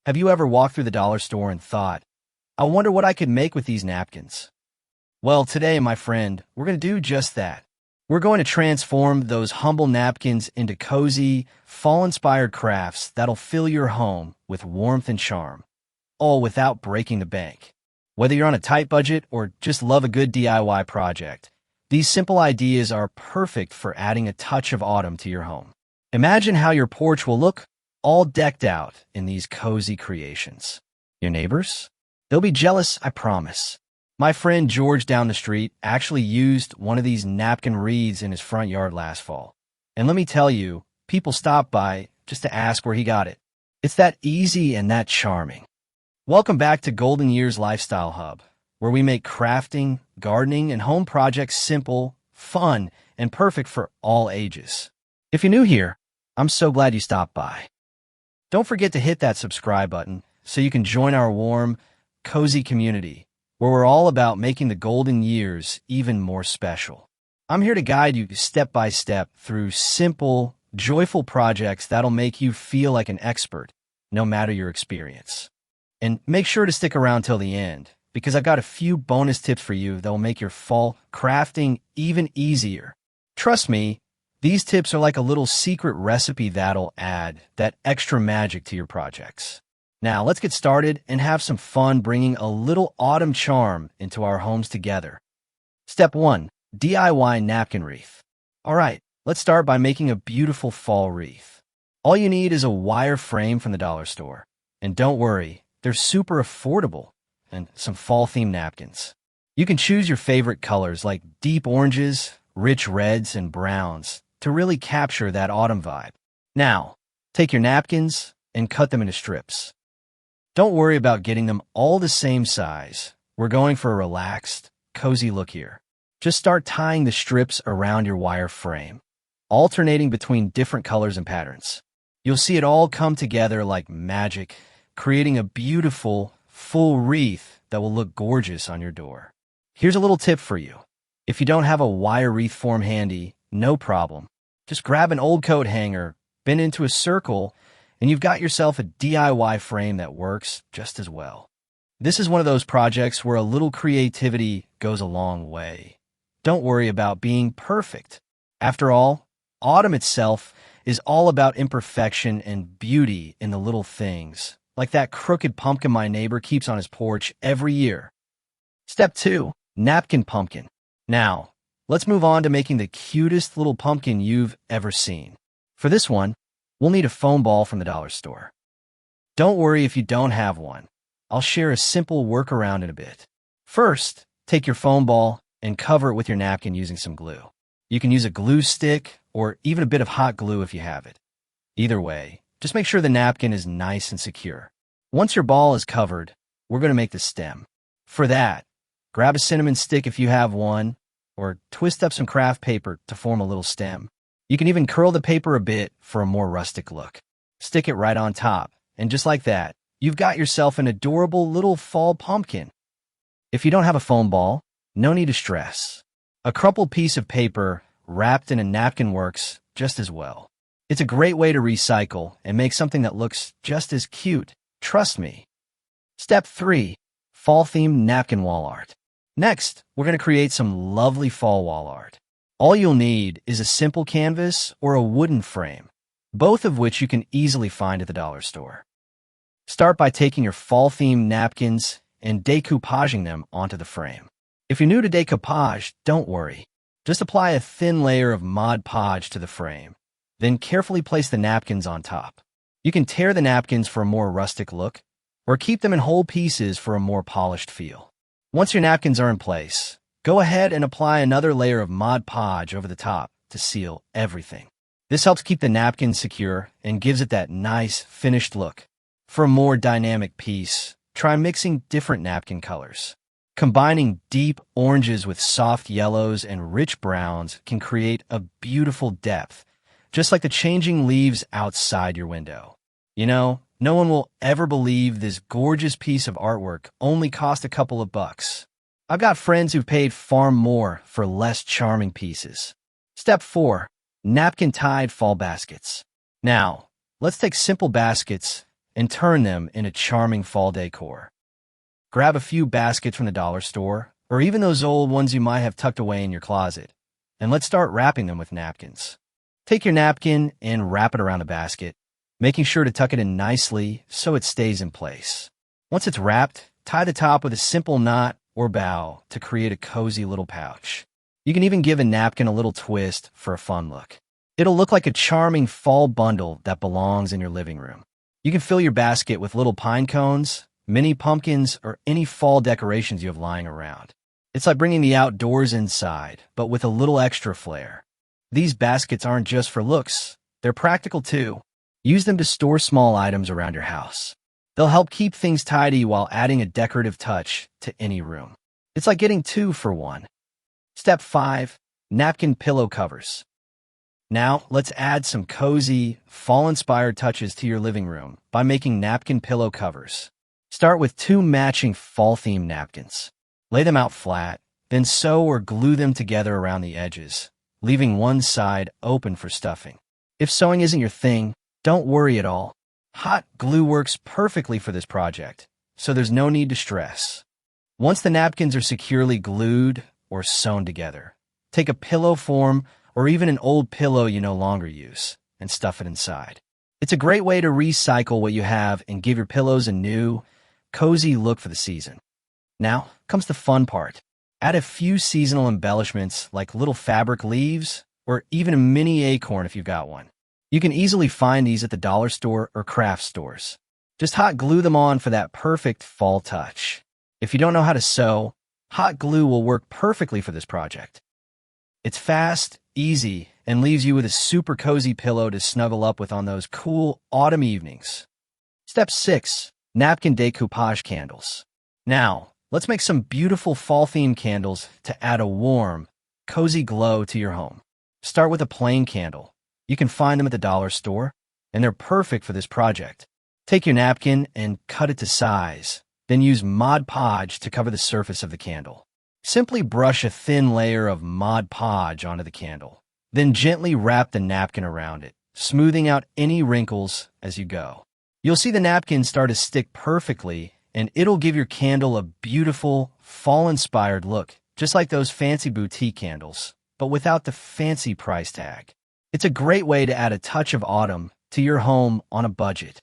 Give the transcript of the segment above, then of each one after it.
Have you ever walked through the dollar store and thought, I wonder what I could make with these napkins? Well, today, my friend, we're going to do just that. We're going to transform those humble napkins into cozy, fall-inspired crafts that'll fill your home with warmth and charm, all without breaking the bank. Whether you're on a tight budget or just love a good DIY project, these simple ideas are perfect for adding a touch of autumn to your home. Imagine how your porch will look all decked out in these cozy creations. Your neighbors? They'll be jealous, I promise. My friend George down the street actually used one of these napkin wreaths in his front yard last fall. And let me tell you, people stopped by just to ask where he got it. It's that easy and that charming. Welcome back to Golden Years Lifestyle Hub, where we make crafting, gardening, and home projects simple, fun, and perfect for all ages. If you're new here, I'm so glad you stopped by. Don't forget to hit that subscribe button so you can join our warm, cozy community, where we're all about making the golden years even more special. I'm here to guide you step by step through simple, joyful projects that'll make you feel like an expert, no matter your experience. And make sure to stick around till the end, because I've got a few bonus tips for you that will make your fall crafting even easier. Trust me, these tips are like a little secret recipe that'll add that extra magic to your projects. Now, let's get started and have some fun bringing a little autumn charm into our homes together. Step 1. DIY napkin wreath. All right, let's start by making a beautiful fall wreath. All you need is a wire frame from the dollar store. And don't worry, they're super affordable, and some fall-themed napkins. You can choose your favorite colors like deep oranges, rich reds, and browns to really capture that autumn vibe. Now, take your napkins and cut them into strips. Don't worry about getting them all the same size. We're going for a relaxed, cozy look here. Just start tying the strips around your wire frame, alternating between different colors and patterns. You'll see it all come together like magic, creating a beautiful, full wreath that will look gorgeous on your door. Here's a little tip for you. If you don't have a wire wreath form handy, no problem. Just grab an old coat hanger, bend into a circle, and you've got yourself a DIY frame that works just as well. This is one of those projects where a little creativity goes a long way. Don't worry about being perfect. After all, autumn itself is all about imperfection and beauty in the little things, like that crooked pumpkin my neighbor keeps on his porch every year. Step 2. Napkin pumpkin. Now, let's move on to making the cutest little pumpkin you've ever seen. For this one, we'll need a foam ball from the dollar store. Don't worry if you don't have one. I'll share a simple workaround in a bit. First, take your foam ball and cover it with your napkin using some glue. You can use a glue stick or even a bit of hot glue if you have it. Either way, just make sure the napkin is nice and secure. Once your ball is covered, we're going to make the stem. For that, grab a cinnamon stick if you have one, or twist up some craft paper to form a little stem. You can even curl the paper a bit for a more rustic look. Stick it right on top, and just like that, you've got yourself an adorable little fall pumpkin. If you don't have a foam ball, no need to stress. A crumpled piece of paper wrapped in a napkin works just as well. It's a great way to recycle and make something that looks just as cute. Trust me. Step 3. Fall-themed napkin wall art. Next, we're going to create some lovely fall wall art. All you'll need is a simple canvas or a wooden frame, both of which you can easily find at the dollar store. Start by taking your fall-themed napkins and decoupaging them onto the frame. If you're new to decoupage, don't worry. Just apply a thin layer of Mod Podge to the frame, then carefully place the napkins on top. You can tear the napkins for a more rustic look, or keep them in whole pieces for a more polished feel. Once your napkins are in place, go ahead and apply another layer of Mod Podge over the top to seal everything. This helps keep the napkin secure and gives it that nice, finished look. For a more dynamic piece, try mixing different napkin colors. Combining deep oranges with soft yellows and rich browns can create a beautiful depth, just like the changing leaves outside your window. You know, no one will ever believe this gorgeous piece of artwork only cost a couple of bucks. I've got friends who've paid far more for less charming pieces. Step 4. Napkin-tied fall baskets. Now, let's take simple baskets and turn them into charming fall decor. Grab a few baskets from the dollar store, or even those old ones you might have tucked away in your closet, and let's start wrapping them with napkins. Take your napkin and wrap it around a basket, making sure to tuck it in nicely so it stays in place. Once it's wrapped, tie the top with a simple knot or bow to create a cozy little pouch. You can even give a napkin a little twist for a fun look. It'll look like a charming fall bundle that belongs in your living room. You can fill your basket with little pine cones, mini pumpkins, or any fall decorations you have lying around. It's like bringing the outdoors inside, but with a little extra flair. These baskets aren't just for looks, they're practical too. Use them to store small items around your house. They'll help keep things tidy while adding a decorative touch to any room. It's like getting 2 for 1. Step 5. Napkin pillow covers. Now, let's add some cozy, fall-inspired touches to your living room by making napkin pillow covers. Start with 2 matching fall-themed napkins. Lay them out flat, then sew or glue them together around the edges, leaving one side open for stuffing. If sewing isn't your thing, don't worry at all. Hot glue works perfectly for this project, so there's no need to stress. Once the napkins are securely glued or sewn together, take a pillow form or even an old pillow you no longer use and stuff it inside. It's a great way to recycle what you have and give your pillows a new, cozy look for the season. Now comes the fun part. Add a few seasonal embellishments like little fabric leaves or even a mini acorn if you've got one. You can easily find these at the dollar store or craft stores. Just hot glue them on for that perfect fall touch. If you don't know how to sew, hot glue will work perfectly for this project. It's fast, easy, and leaves you with a super cozy pillow to snuggle up with on those cool autumn evenings. Step 6. Napkin decoupage candles. Now, let's make some beautiful fall-themed candles to add a warm, cozy glow to your home. Start with a plain candle. You can find them at the dollar store, and they're perfect for this project. Take your napkin and cut it to size, then use Mod Podge to cover the surface of the candle. Simply brush a thin layer of Mod Podge onto the candle, then gently wrap the napkin around it, smoothing out any wrinkles as you go. You'll see the napkin start to stick perfectly, and it'll give your candle a beautiful, fall-inspired look, just like those fancy boutique candles, but without the fancy price tag. It's a great way to add a touch of autumn to your home on a budget.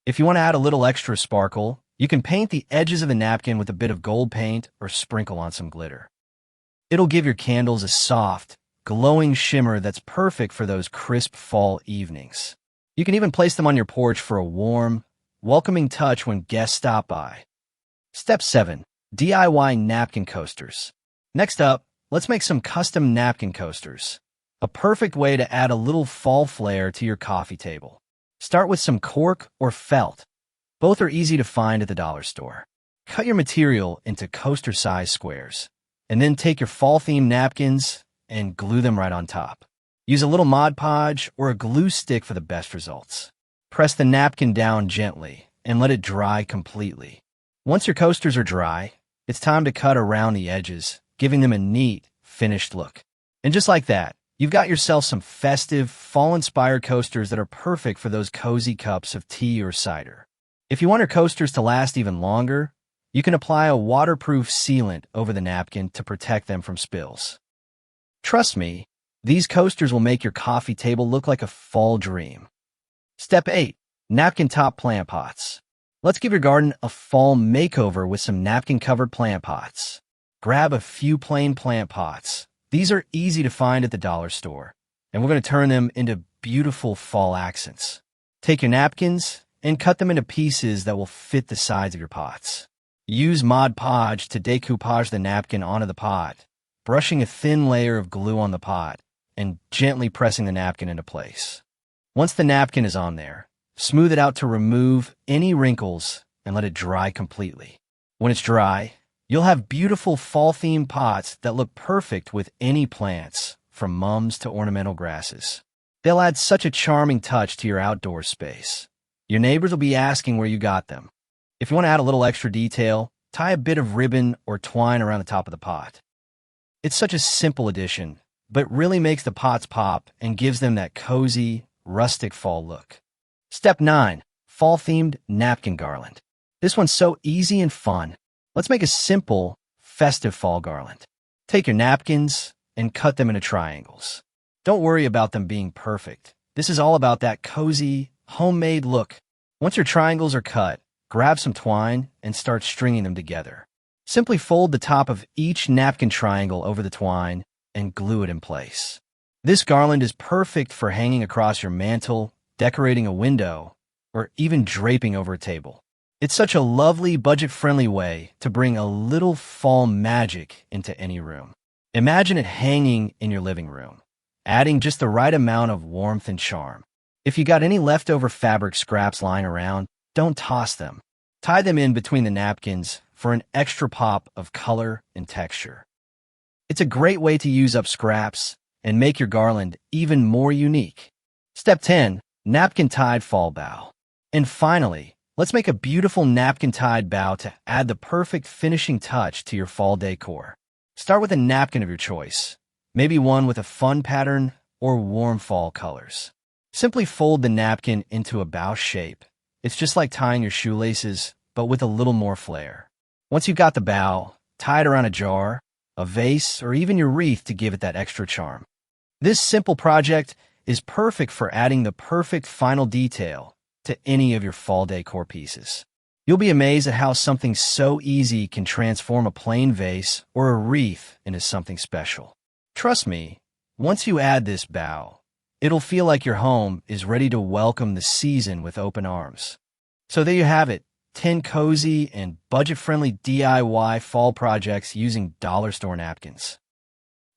If you want to add a little extra sparkle, you can paint the edges of the napkin with a bit of gold paint or sprinkle on some glitter. It'll give your candles a soft, glowing shimmer that's perfect for those crisp fall evenings. You can even place them on your porch for a warm, welcoming touch when guests stop by. Step 7. DIY napkin coasters. Next up, let's make some custom napkin coasters. A perfect way to add a little fall flair to your coffee table. Start with some cork or felt. Both are easy to find at the dollar store. Cut your material into coaster-sized squares, and then take your fall-themed napkins and glue them right on top. Use a little Mod Podge or a glue stick for the best results. Press the napkin down gently and let it dry completely. Once your coasters are dry, it's time to cut around the edges, giving them a neat, finished look. And just like that, you've got yourself some festive, fall-inspired coasters that are perfect for those cozy cups of tea or cider. If you want your coasters to last even longer, you can apply a waterproof sealant over the napkin to protect them from spills. Trust me, these coasters will make your coffee table look like a fall dream. Step 8. Napkin top plant pots. Let's give your garden a fall makeover with some napkin-covered plant pots. Grab a few plain plant pots. These are easy to find at the dollar store, and we're going to turn them into beautiful fall accents. Take your napkins and cut them into pieces that will fit the sides of your pots. Use Mod Podge to decoupage the napkin onto the pot, brushing a thin layer of glue on the pot and gently pressing the napkin into place. Once the napkin is on there, smooth it out to remove any wrinkles and let it dry completely. When it's dry, you'll have beautiful fall-themed pots that look perfect with any plants, from mums to ornamental grasses. They'll add such a charming touch to your outdoor space. Your neighbors will be asking where you got them. If you want to add a little extra detail, tie a bit of ribbon or twine around the top of the pot. It's such a simple addition, but really makes the pots pop and gives them that cozy, rustic fall look. Step 9. fall-themed napkin garland. This one's so easy and fun. Let's make a simple, festive fall garland. Take your napkins and cut them into triangles. Don't worry about them being perfect. This is all about that cozy, homemade look. Once your triangles are cut, grab some twine and start stringing them together. Simply fold the top of each napkin triangle over the twine and glue it in place. This garland is perfect for hanging across your mantle, decorating a window, or even draping over a table. It's such a lovely, budget-friendly way to bring a little fall magic into any room. Imagine it hanging in your living room, adding just the right amount of warmth and charm. If you got any leftover fabric scraps lying around, don't toss them. Tie them in between the napkins for an extra pop of color and texture. It's a great way to use up scraps and make your garland even more unique. Step 10. Napkin-tied fall bow. And finally, let's make a beautiful napkin-tied bow to add the perfect finishing touch to your fall decor. Start with a napkin of your choice, maybe one with a fun pattern or warm fall colors. Simply fold the napkin into a bow shape. It's just like tying your shoelaces, but with a little more flair. Once you've got the bow, tie it around a jar, a vase, or even your wreath to give it that extra charm. This simple project is perfect for adding the perfect final detail to any of your fall decor pieces. You'll be amazed at how something so easy can transform a plain vase or a wreath into something special. Trust me, once you add this bow, it'll feel like your home is ready to welcome the season with open arms. So there you have it, 10 cozy and budget-friendly DIY fall projects using Dollar Store napkins.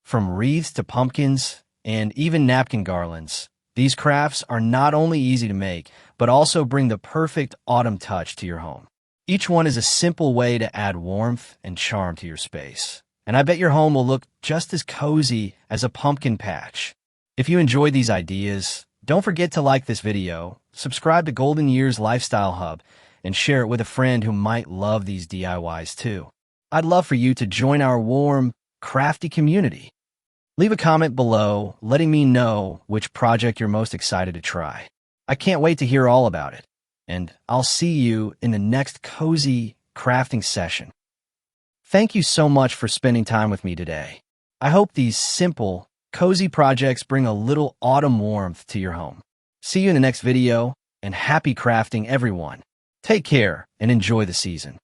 From wreaths to pumpkins and even napkin garlands, these crafts are not only easy to make, but also bring the perfect autumn touch to your home. Each one is a simple way to add warmth and charm to your space. And I bet your home will look just as cozy as a pumpkin patch. If you enjoyed these ideas, don't forget to like this video, subscribe to Golden Years Lifestyle Hub, and share it with a friend who might love these DIYs too. I'd love for you to join our warm, crafty community. Leave a comment below letting me know which project you're most excited to try. I can't wait to hear all about it, and I'll see you in the next cozy crafting session. Thank you so much for spending time with me today. I hope these simple, cozy projects bring a little autumn warmth to your home. See you in the next video, and happy crafting, everyone. Take care and enjoy the season.